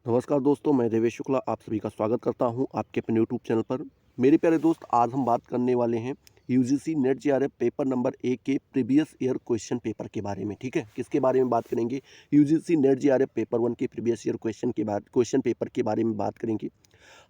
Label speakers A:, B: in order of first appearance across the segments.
A: नमस्कार दोस्तों, मैं देवेश शुक्ला आप सभी का स्वागत करता हूं आपके अपने यूट्यूब चैनल पर। मेरे प्यारे दोस्त, आज हम बात करने वाले हैं UGC net JRF paper number 1 के प्रीवियस ईयर क्वेश्चन पेपर के बारे में। ठीक है, किसके बारे में बात करेंगे? यूजीसी नेट जेआरएफ पेपर 1 के प्रीवियस ईयर क्वेश्चन पेपर के बारे में बात करेंगे।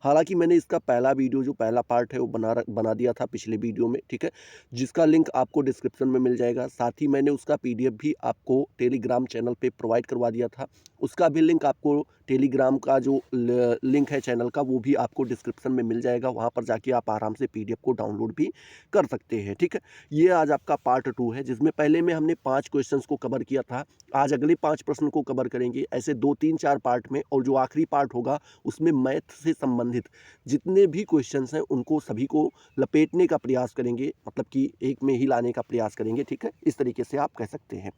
A: हालांकि मैंने इसका पहला वीडियो, जो पहला पार्ट है, वो बना दिया था पिछले वीडियो में। ठीक है, जिसका लिंक आपको डिस्क्रिप्शन में मिल जाएगा। साथ ही मैंने उसका पीडीएफ भी आपको टेलीग्राम चैनल पे प्रोवाइड करवा दिया था। उसका भी लिंक आपको, टेलीग्राम का जो लिंक है चैनल का, वो भी आपको डिस्क्रिप्शन में मिल जाएगा। वहाँ पर जाके आप आराम से पीडीएफ को डाउनलोड भी कर सकते हैं। ठीक है, ये आज आपका पार्ट 2 है, जिसमें पहले में हमने 5 क्वेश्चंस को कवर किया था। आज अगले 5 प्रश्न को कवर करेंगे, ऐसे 2 3 4 पार्ट में। और जो आखिरी पार्ट होगा उसमें मैथ से संबंधित जितने भी क्वेश्चंस हैं उनको सभी को लपेटने का प्रयास करेंगे, मतलब कि एक में ही लाने का प्रयास करेंगे। ठीक है, इस तरीके से आप कह सकते हैं।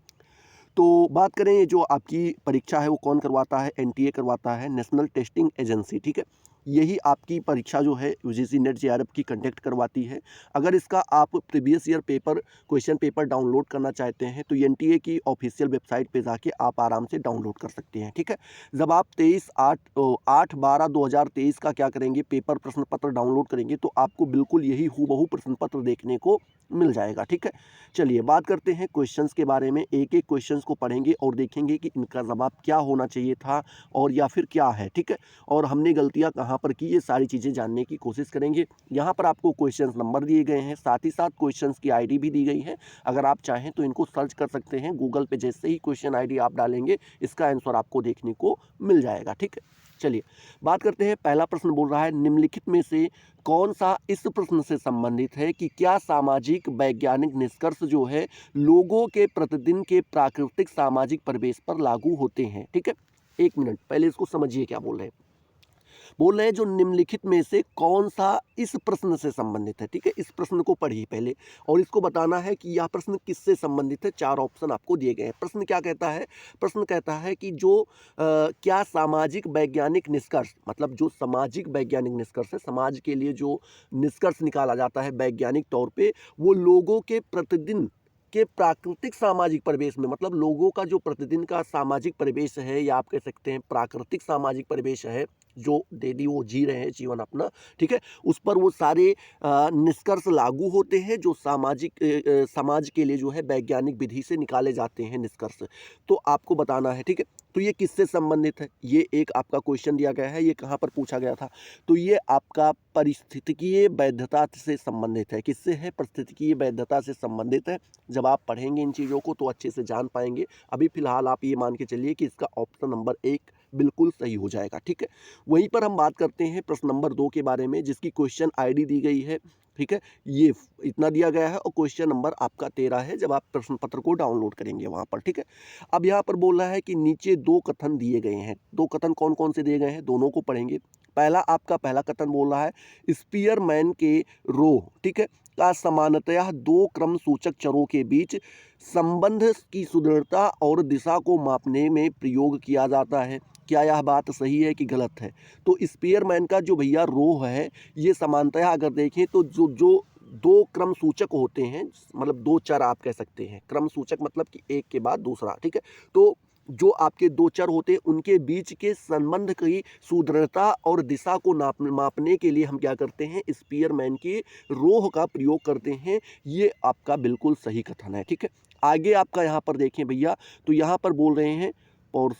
A: तो बात करें, जो आपकी परीक्षा है वो कौन करवाता है? एनटीए करवाता है, नेशनल टेस्टिंग एजेंसी। ठीक है, यही आपकी परीक्षा जो है यूजीसी नेट जेआरएफ की कंडक्ट करवाती है। अगर इसका आप previous year question paper download करना चाहते हैं तो एनटीए की ऑफिशियल वेबसाइट पे जाके आप आराम से डाउनलोड कर सकते हैं। ठीक है, जब आप 8/12/2023 का क्या करेंगे, पेपर प्रश्न पत्र डाउनलोड करेंगे, तो आपको बिल्कुल यही हूबहू प्रश्न पत्र देखने को मिल जाएगा। ठीक है, चलिए बात करते हैं क्वेश्चंस के बारे में। एक एक क्वेश्चंस को पढ़ेंगे और देखेंगे कि इनका जवाब क्या होना चाहिए था और या फिर क्या है। ठीक है, और हमने गलतियां कहाँ पर की, ये सारी चीज़ें जानने की कोशिश करेंगे। यहाँ पर आपको क्वेश्चंस नंबर दिए गए हैं, साथ ही साथ क्वेश्चंस की आईडी भी दी गई है। अगर आप चाहें तो इनको सर्च कर सकते हैं गूगल पे। जैसे ही क्वेश्चन आईडी आप डालेंगे, इसका आंसर आपको देखने को मिल जाएगा। ठीक है, चलिए बात करते हैं। पहला प्रश्न बोल रहा है, निम्नलिखित में से कौन सा इस प्रश्न से संबंधित है कि क्या सामाजिक वैज्ञानिक निष्कर्ष जो है लोगों के प्रतिदिन के प्राकृतिक सामाजिक परिवेश पर लागू होते हैं? ठीक है, एक मिनट पहले इसको समझिए क्या बोल रहे हैं। बोल रहे हैं जो निम्नलिखित में से कौन सा इस प्रश्न से संबंधित है। ठीक है, इस प्रश्न को पढ़िए पहले और इसको बताना है कि यह प्रश्न किससे संबंधित है। 4 ऑप्शन आपको दिए गए हैं। प्रश्न क्या कहता है? प्रश्न कहता है कि जो क्या सामाजिक वैज्ञानिक निष्कर्ष, मतलब जो सामाजिक वैज्ञानिक निष्कर्ष है, समाज के लिए जो निष्कर्ष निकाला जाता है वैज्ञानिक तौर पे, वो लोगों के प्रतिदिन के प्राकृतिक सामाजिक परिवेश में, मतलब लोगों का जो प्रतिदिन का सामाजिक परिवेश है, या आप कह सकते हैं प्राकृतिक सामाजिक परिवेश है, जो डेली वो जी रहे हैं जीवन अपना। ठीक है, उस पर वो सारे निष्कर्ष लागू होते हैं जो समाज के लिए जो है वैज्ञानिक विधि से निकाले जाते हैं निष्कर्ष। तो आपको बताना है। ठीक है, तो ये किससे संबंधित है? ये एक आपका क्वेश्चन दिया गया है। ये कहाँ पर पूछा गया था? तो ये आपका पारिस्थितिकीय वैधता से संबंधित है। किससे है? पारिस्थितिकीय वैधता से संबंधित है। जब आप पढ़ेंगे इन चीज़ों को तो अच्छे से जान पाएंगे। अभी फिलहाल आप ये मान के चलिए कि इसका ऑप्शन नंबर 1 बिल्कुल सही हो जाएगा। ठीक है, वहीं पर हम बात करते हैं प्रश्न नंबर 2 के बारे में, जिसकी क्वेश्चन आईडी दी गई है। ठीक है, ये इतना दिया गया है और क्वेश्चन नंबर आपका 13 है जब आप प्रश्न पत्र को डाउनलोड करेंगे वहाँ पर। ठीक है, अब यहाँ पर बोल रहा है कि नीचे 2 कथन दिए गए हैं। 2 कथन कौन कौन से दिए गए हैं, दोनों को पढ़ेंगे। पहला कथन बोल रहा है, स्पीयरमैन के रो, ठीक है, का समानतया 2 क्रम सूचक चरों के बीच संबंध की सुदृढ़ता और दिशा को मापने में प्रयोग किया जाता है। क्या यह बात सही है कि गलत है? तो स्पीयरमैन का जो भैया रो है, ये समानतया अगर देखें तो जो जो 2 क्रम सूचक होते हैं, मतलब 2 चर आप कह सकते हैं। क्रम सूचक मतलब कि एक के बाद दूसरा। ठीक है, तो जो आपके 2 चर होते हैं उनके बीच के संबंध की सुदृढ़ता और दिशा को मापने के लिए हम क्या करते हैं, स्पीयरमैन की रोह का प्रयोग करते हैं। ये आपका बिल्कुल सही कथन है। ठीक है, आगे आपका यहाँ पर देखें भैया, तो यहाँ पर बोल रहे हैं, और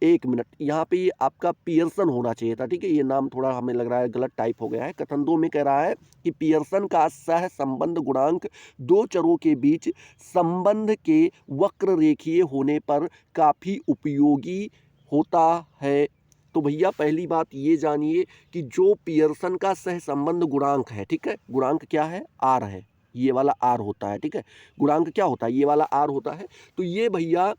A: एक मिनट, यहाँ पे ये आपका पियर्सन होना चाहिए था। ठीक है, ये नाम थोड़ा हमें लग रहा है गलत टाइप हो गया है। कथन 2 में कह रहा है कि पियर्सन का सह संबंध गुणांक 2 चरों के बीच संबंध के वक्र रेखीय होने पर काफ़ी उपयोगी होता है। तो भैया पहली बात ये जानिए कि जो पियर्सन का सह संबंध गुणांक है, ठीक है, गुणांक क्या है? आर है। ये वाला आर होता है। ठीक है, गुणांक क्या होता है? ये वाला आर होता है। तो ये भैया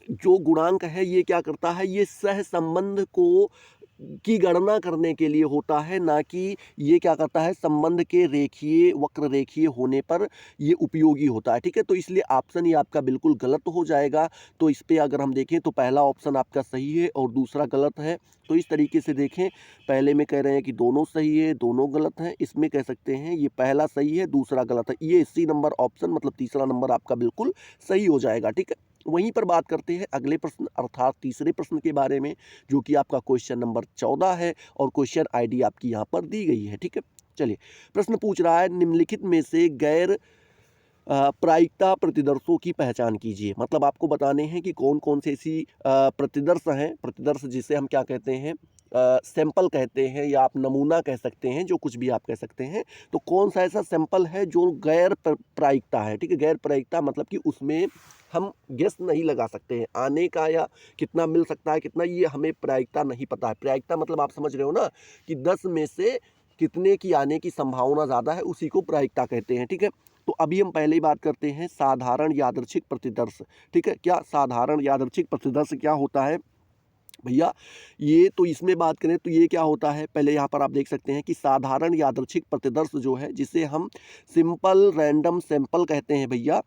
A: जो गुणांक है ये क्या करता है, ये सह संबंध को की गणना करने के लिए होता है, ना कि ये क्या करता है, संबंध के रेखीय वक्र रेखीय होने पर ये उपयोगी होता है। ठीक है, तो इसलिए ऑप्शन ये आपका बिल्कुल गलत हो जाएगा। तो इस पे अगर हम देखें तो पहला ऑप्शन आपका सही है और दूसरा गलत है। तो इस तरीके से देखें, पहले में कह रहे हैं कि दोनों सही है, दोनों गलत हैं। इसमें कह सकते हैं ये पहला सही है, दूसरा गलत है। ये सी नंबर ऑप्शन, मतलब तीसरा नंबर आपका बिल्कुल सही हो जाएगा। ठीक है, वहीं पर बात करते हैं अगले प्रश्न अर्थात तीसरे प्रश्न के बारे में, जो कि आपका क्वेश्चन नंबर 14 है और क्वेश्चन आईडी आपकी यहाँ पर दी गई है। ठीक है, चलिए प्रश्न पूछ रहा है निम्नलिखित में से गैर प्रायिकता प्रतिदर्शों की पहचान कीजिए। मतलब आपको बताने हैं कि कौन कौन से ऐसी प्रतिदर्श हैं, प्रतिदर्श जिसे हम क्या कहते हैं, सैंपल कहते हैं या आप नमूना कह सकते हैं, जो कुछ भी आप कह सकते हैं। तो कौन सा ऐसा सैंपल है जो गैर प्रायिकता है। ठीक है, गैर प्रायिकता मतलब कि उसमें हम गेस नहीं लगा सकते हैं आने का या कितना मिल सकता है कितना, ये हमें प्रायिकता नहीं पता है। प्रायिकता मतलब आप समझ रहे हो ना कि 10 में से कितने की आने की संभावना ज़्यादा है, उसी को प्रायिकता कहते हैं। ठीक है, तो अभी हम पहले ही बात करते हैं साधारण यादृच्छिक प्रतिदर्श। ठीक है, क्या साधारण यादृच्छिक प्रतिदर्श क्या होता है भैया, ये तो इसमें बात करें तो ये क्या होता है, पहले यहाँ पर आप देख सकते हैं कि साधारण यादृच्छिक प्रतिदर्श जो है, जिसे हम सिंपल रैंडम सैंपल कहते हैं भैया,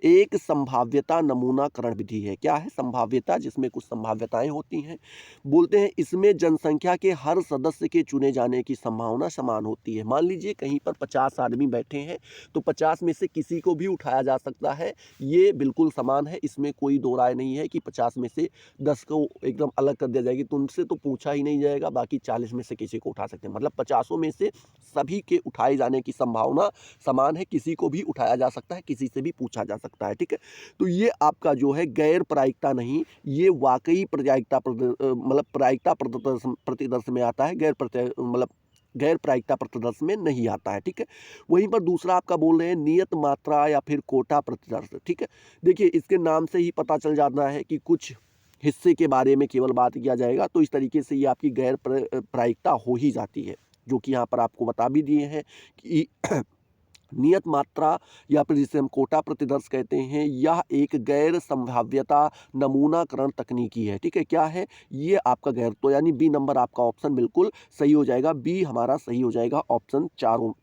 A: एक संभाव्यता नमूनाकरण विधि है। क्या है संभाव्यता, जिसमें कुछ संभाव्यताएं होती हैं। बोलते हैं इसमें जनसंख्या के हर सदस्य के चुने जाने की संभावना समान होती है। मान लीजिए कहीं पर 50 आदमी बैठे हैं तो 50 में से किसी को भी उठाया जा सकता है, ये बिल्कुल समान है, इसमें कोई दो राय नहीं है कि 50 में से 10 को एकदम अलग कर दिया जाएगी तो उनसे तो पूछा ही नहीं जाएगा, बाकी 40 में से किसी को उठा सकते हैं। मतलब 50 में से सभी के उठाए जाने की संभावना समान है, किसी को भी उठाया जा सकता है, किसी से भी पूछा जा सकता है। ठीक है, तो ये आपका जो है गैर प्रायिकता नहीं, ये वाकई प्रायिकता मतलब प्रायिकता प्रतिदर्श में आता है, मतलब गैर प्रायिकता प्रतिदर्श में नहीं आता है। ठीक है, वहीं पर दूसरा आपका बोल रहे हैं नियत मात्रा या फिर कोटा प्रतिदर्श। ठीक है, देखिए इसके नाम से ही पता चल जाता है कि कुछ हिस्से के बारे में केवल बात किया जाएगा, तो इस तरीके से ये आपकी गैर प्रायिकता हो ही जाती है, जो कि यहाँ पर आपको बता भी दिए हैं कि नियत मात्रा या फिर जिसे हम कोटा प्रतिदर्श कहते हैं, यह एक गैर संभाव्यता नमूनाकरण तकनीकी है। ठीक है, क्या है ये आपका गैर, तो यानी बी नंबर आपका ऑप्शन बिल्कुल सही हो जाएगा, बी हमारा सही हो जाएगा ऑप्शन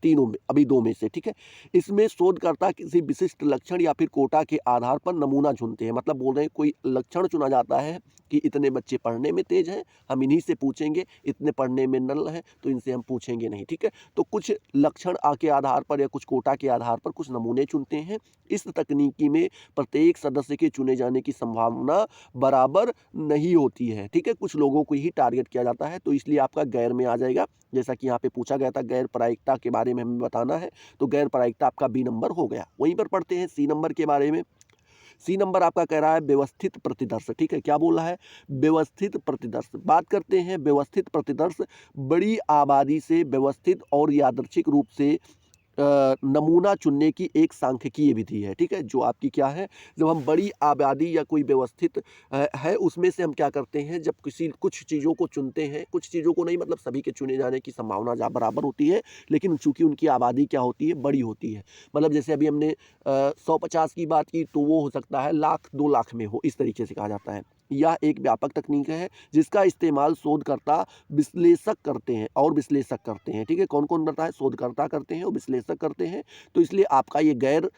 A: तीनों में, अभी दो में से। ठीक है, इसमें शोधकर्ता किसी विशिष्ट लक्षण या फिर कोटा के आधार पर नमूना चुनते हैं। मतलब बोल रहे हैं कोई लक्षण चुना जाता है कि इतने बच्चे पढ़ने में तेज हैं, हम इन्हीं से पूछेंगे, इतने पढ़ने में नल हैं तो इनसे हम पूछेंगे नहीं। ठीक है, तो कुछ लक्षण के आधार पर या कुछ कोटा के आधार पर कुछ नमूने चुनते हैं। इस तकनीकी में प्रत्येक सदस्य के चुने जाने की संभावना बराबर नहीं होती है। ठीक है, कुछ लोगों को ही टारगेट किया जाता है, तो इसलिए आपका गैर में आ जाएगा। जैसा कि यहाँ पे पूछा गया था गैर प्रायिकता के बारे में हमें बताना है, तो गैर प्रायिकता आपका बी नंबर हो गया। वहीं पर पढ़ते हैं सी नंबर के बारे में। सी नंबर आपका कह रहा है व्यवस्थित प्रतिदर्श। ठीक है, क्या बोल रहा है, व्यवस्थित प्रतिदर्श। बात करते हैं व्यवस्थित प्रतिदर्श, बड़ी आबादी से व्यवस्थित और यादृच्छिक रूप से नमूना चुनने की एक सांख्यिकीय विधि है। ठीक है, जो आपकी क्या है, जब हम बड़ी आबादी या कोई व्यवस्थित है उसमें से हम क्या करते हैं, जब कुछ चीज़ों को चुनते हैं, कुछ चीज़ों को नहीं, मतलब सभी के चुने जाने की संभावना जहाँ बराबर होती है, लेकिन चूंकि उनकी आबादी क्या होती है, बड़ी होती है। मतलब जैसे अभी हमने 150 की बात की तो वो हो सकता है 1,00,000-2,00,000 में हो, इस तरीके से कहा जाता है। यह एक व्यापक तकनीक है जिसका इस्तेमाल शोधकर्ता विश्लेषक करते हैं और विश्लेषक करते हैं। ठीक है, कौन कौन करता है, शोधकर्ता करते हैं और विश्लेषक करते हैं। तो इसलिए आपका ये गैर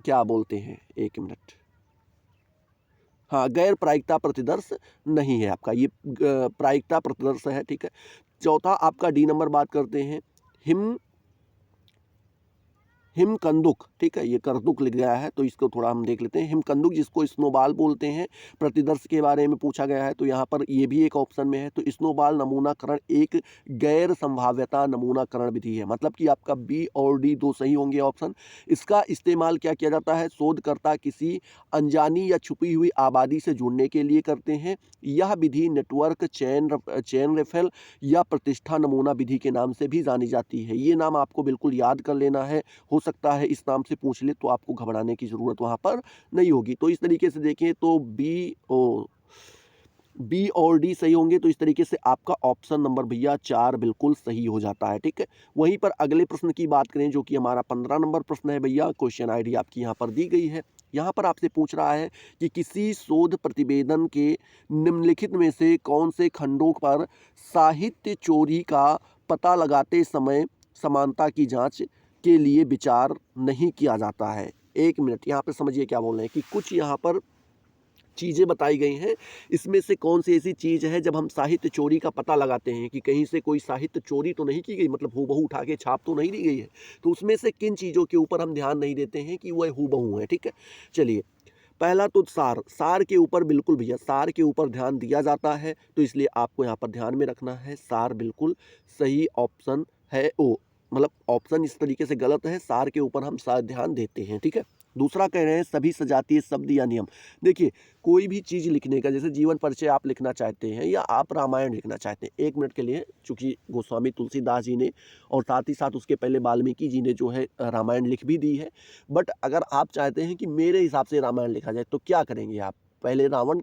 A: क्या बोलते हैं, एक मिनट, हाँ, गैर प्रायिकता प्रतिदर्श नहीं है आपका, ये प्रायिकता प्रतिदर्श है। ठीक है, चौथा आपका डी नंबर बात करते हैं हिमकंदुक। ठीक है, ये करदुक लिख गया है तो इसको थोड़ा हम देख लेते हैं। हिमकंदुक जिसको स्नोबॉल बोलते हैं, प्रतिदर्श के बारे में पूछा गया है, तो यहाँ पर ये भी एक ऑप्शन में है। तो स्नोबॉल नमूनाकरण एक गैर संभाव्यता नमूनाकरण विधि है। मतलब कि आपका बी और डी दो सही होंगे ऑप्शन। इसका इस्तेमाल क्या किया जाता है, शोधकर्ता किसी अनजानी या छुपी हुई आबादी से जुड़ने के लिए करते हैं। यह विधि नेटवर्क चेन रेफेल या प्रतिष्ठा नमूना विधि के नाम से भी जानी जाती है। ये नाम आपको बिल्कुल याद कर लेना है, हो सकता है इस नाम से पूछ ले तो आपको घबराने की ज़रूरत वहाँ पर नहीं होगी। तो इस तरीके से देखें तो बी और डी सही होंगे, तो इस तरीके से आपका ऑप्शन नंबर भैया 4 बिल्कुल सही हो जाता है। ठीक है, वहीं पर अगले प्रश्न की बात करें जो कि हमारा 15 नंबर प्रश्न है भैया, क्वेश्चन आईडी आपकी यहाँ पर दी गई है। यहाँ पर आपसे पूछ रहा है कि किसी शोध प्रतिवेदन के निम्नलिखित में से कौन से खंडों पर साहित्य चोरी का पता लगाते समय समानता की जांच के लिए विचार नहीं किया जाता है। एक मिनट, यहाँ पे समझिए क्या बोल रहे हैं कि कुछ यहाँ पर चीज़ें बताई गई हैं, इसमें से कौन सी ऐसी चीज़ है जब हम साहित्य चोरी का पता लगाते हैं कि कहीं से कोई साहित्य चोरी तो नहीं की गई, मतलब हूबहू उठा के छाप तो नहीं दी गई है, तो उसमें से किन चीज़ों के ऊपर हम ध्यान नहीं देते हैं कि वह हूबहू है। ठीक है, चलिए पहला तो सार के ऊपर बिल्कुल भैया सार के ऊपर ध्यान दिया जाता है, तो इसलिए आपको यहाँ पर ध्यान में रखना है सार बिल्कुल सही ऑप्शन है। ओ मतलब ऑप्शन इस तरीके से गलत है, सार के ऊपर हम सार ध्यान देते हैं। ठीक है, दूसरा कह रहे हैं सभी सजातीय शब्द या नियम। देखिए कोई भी चीज़ लिखने का, जैसे जीवन परिचय आप लिखना चाहते हैं या आप रामायण लिखना चाहते हैं, एक मिनट के लिए, चूंकि गोस्वामी तुलसीदास जी ने और साथ ही साथ उसके पहले वाल्मीकि जी ने जो है रामायण लिख भी दी है, बट अगर आप चाहते हैं कि मेरे हिसाब से रामायण लिखा जाए तो क्या करेंगे आप? पहले रावण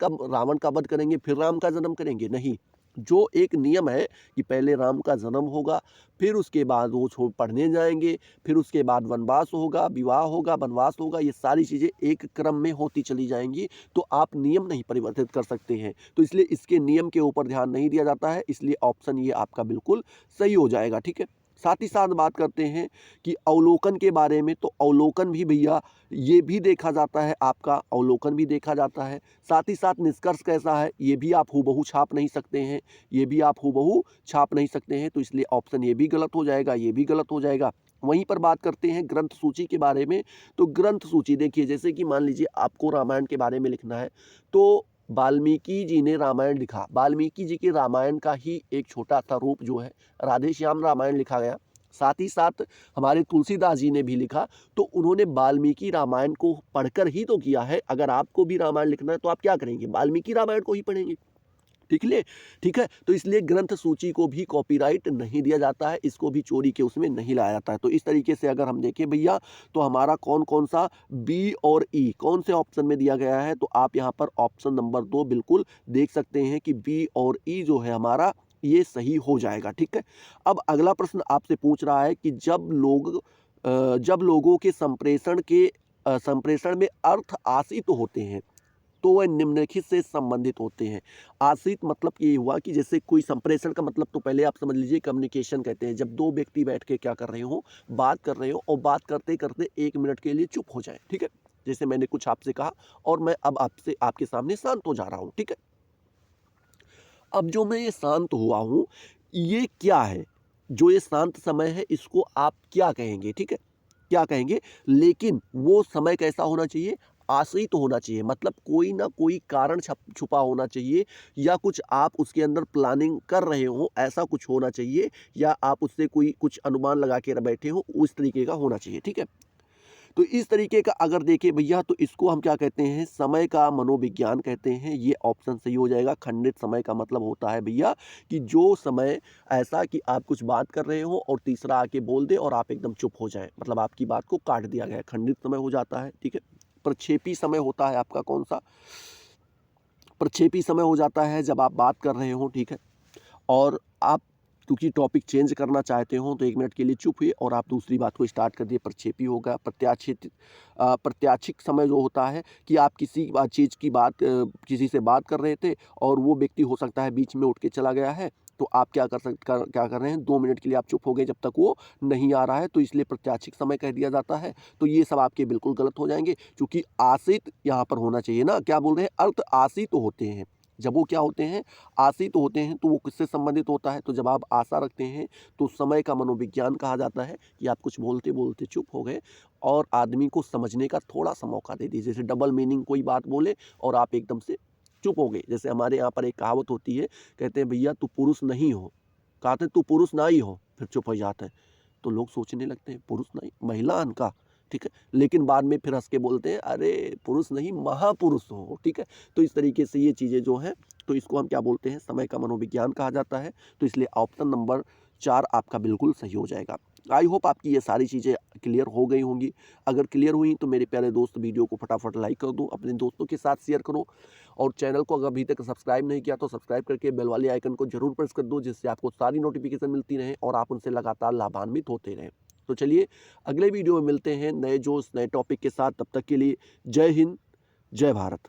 A: का वध करेंगे फिर राम का जन्म करेंगे? नहीं, जो एक नियम है कि पहले राम का जन्म होगा, फिर उसके बाद वो पढ़ने जाएंगे, फिर उसके बाद वनवास होगा, विवाह होगा, वनवास होगा, ये सारी चीज़ें एक क्रम में होती चली जाएंगी, तो आप नियम नहीं परिवर्तित कर सकते हैं। तो इसलिए इसके नियम के ऊपर ध्यान नहीं दिया जाता है, इसलिए ऑप्शन ये आपका बिल्कुल सही हो जाएगा। ठीक है, साथ ही साथ बात करते हैं कि अवलोकन के बारे में, तो अवलोकन भी भैया ये भी देखा जाता है, आपका अवलोकन भी देखा जाता है। साथ ही साथ निष्कर्ष कैसा है ये भी आप हूबहू छाप नहीं सकते हैं, ये भी आप हूबहू छाप नहीं सकते हैं, तो इसलिए ऑप्शन ये भी गलत हो जाएगा, ये भी गलत हो जाएगा। वहीं पर बात करते हैं ग्रंथ सूची के बारे में, तो ग्रंथ सूची देखिए, जैसे कि मान लीजिए आपको रामायण के बारे में लिखना है, तो वाल्मीकि जी ने रामायण लिखा, वाल्मीकि जी के रामायण का ही एक छोटा सा रूप जो है राधे श्याम रामायण लिखा गया। साथ ही साथ हमारे तुलसीदास जी ने भी लिखा, तो उन्होंने वाल्मीकि रामायण को पढ़कर ही तो किया है। अगर आपको भी रामायण लिखना है तो आप क्या करेंगे? वाल्मीकि रामायण को ही पढ़ेंगे। ठीक है, तो इसलिए ग्रंथ सूची को भी कॉपीराइट नहीं दिया जाता है, इसको भी चोरी के उसमें नहीं लाया जाता है। तो इस तरीके से अगर हम देखें भैया, तो हमारा कौन कौन सा बी और ई कौन से ऑप्शन में दिया गया है, तो आप यहाँ पर ऑप्शन नंबर 2 बिल्कुल देख सकते हैं कि बी और ई जो है हमारा ये सही हो जाएगा। ठीक है, अब अगला प्रश्न आपसे पूछ रहा है कि जब लोगों के संप्रेषण में अर्थ आसित होते हैं तो वह निम्नलिखित से संबंधित होते हैं। आश्रित मतलब ये हुआ कि जैसे कोई संप्रेषण का मतलब, तो पहले आप समझ लीजिए कम्युनिकेशन कहते हैं, जब दो व्यक्ति बैठ के क्या कर रहे हो, बात कर रहे हो, और बात करते करते 1 मिनट के लिए चुप हो जाए। ठीक है, जैसे मैंने कुछ आपसे कहा और मैं अब आपसे आपके सामने शांत हो जा रहा हूँ। ठीक है, अब जो मैं ये शांत हुआ हूँ, ये क्या है? जो ये शांत समय है इसको आप क्या कहेंगे? ठीक है, क्या कहेंगे? लेकिन वो समय कैसा होना चाहिए? आश्रित होना चाहिए, मतलब कोई ना कोई कारण छुपा होना चाहिए, या कुछ आप उसके अंदर प्लानिंग कर रहे हो ऐसा कुछ होना चाहिए, या आप उससे कोई कुछ अनुमान लगा के बैठे हो, उस तरीके का होना चाहिए। ठीक है, तो इस तरीके का अगर देखें भैया, तो इसको हम क्या कहते हैं? समय का मनोविज्ञान कहते हैं। ये ऑप्शन सही हो जाएगा। खंडित समय का मतलब होता है भैया कि जो समय ऐसा कि आप कुछ बात कर रहे हो और तीसरा आके बोल दे और आप एकदम चुप हो जाए, मतलब आपकी बात को काट दिया गया है, खंडित समय हो जाता है। ठीक है, प्रक्षेपी समय होता है आपका कौन सा? प्रक्षेपी समय हो जाता है जब आप बात कर रहे हो। ठीक है, और आप क्योंकि टॉपिक चेंज करना चाहते हो तो 1 मिनट के लिए चुप हुए और आप दूसरी बात को स्टार्ट कर दिए, प्रक्षेपी होगा। प्रत्याशिक समय जो होता है कि आप किसी चीज़ की किसी से बात कर रहे थे और वो व्यक्ति हो सकता है बीच में उठ के चला गया है, तो आप क्या कर रहे हैं, 2 मिनट के लिए आप चुप हो गए जब तक वो नहीं आ रहा है, तो इसलिए प्रत्याशिक समय कह दिया जाता है। तो ये सब आपके बिल्कुल गलत हो जाएंगे, क्योंकि आशित यहाँ पर होना चाहिए ना, क्या बोल रहे हैं? अर्थ आशित होते हैं। जब वो क्या होते हैं? आशित होते हैं, तो वो किससे संबंधित होता है? तो जब आप आशा रखते हैं तो समय का मनोविज्ञान कहा जाता है कि आप कुछ बोलते बोलते चुप हो गए और आदमी को समझने का थोड़ा सा मौका दे दीजिए। जैसे डबल मीनिंग कोई बात बोले और आप एकदम से चुप हो गए। जैसे हमारे यहाँ पर एक कहावत होती है, कहते हैं भैया तू पुरुष नहीं हो, कहते हैं तू पुरुष ना ही हो, फिर चुप हो जाते हैं। तो लोग सोचने लगते हैं पुरुष नहीं, महिला का। ठीक है, लेकिन बाद में फिर हंस के बोलते हैं अरे पुरुष नहीं महापुरुष हो। ठीक है, तो इस तरीके से ये चीज़ें जो हैं, तो इसको हम क्या बोलते हैं? समय का मनोविज्ञान कहा जाता है। तो इसलिए ऑप्शन नंबर 4 आपका बिल्कुल सही हो जाएगा। आई होप आपकी ये सारी चीज़ें क्लियर हो गई होंगी। अगर क्लियर हुई तो मेरे प्यारे दोस्त वीडियो को फटाफट लाइक कर दो, अपने दोस्तों के साथ शेयर करो, और चैनल को अगर अभी तक सब्सक्राइब नहीं किया तो सब्सक्राइब करके बेल वाले आइकन को जरूर प्रेस कर दो, जिससे आपको सारी नोटिफिकेशन मिलती रहे और आप उनसे लगातार लाभान्वित होते रहें। तो चलिए अगले वीडियो में मिलते हैं नए जोश नए टॉपिक के साथ। तब तक के लिए जय हिंद, जय भारत।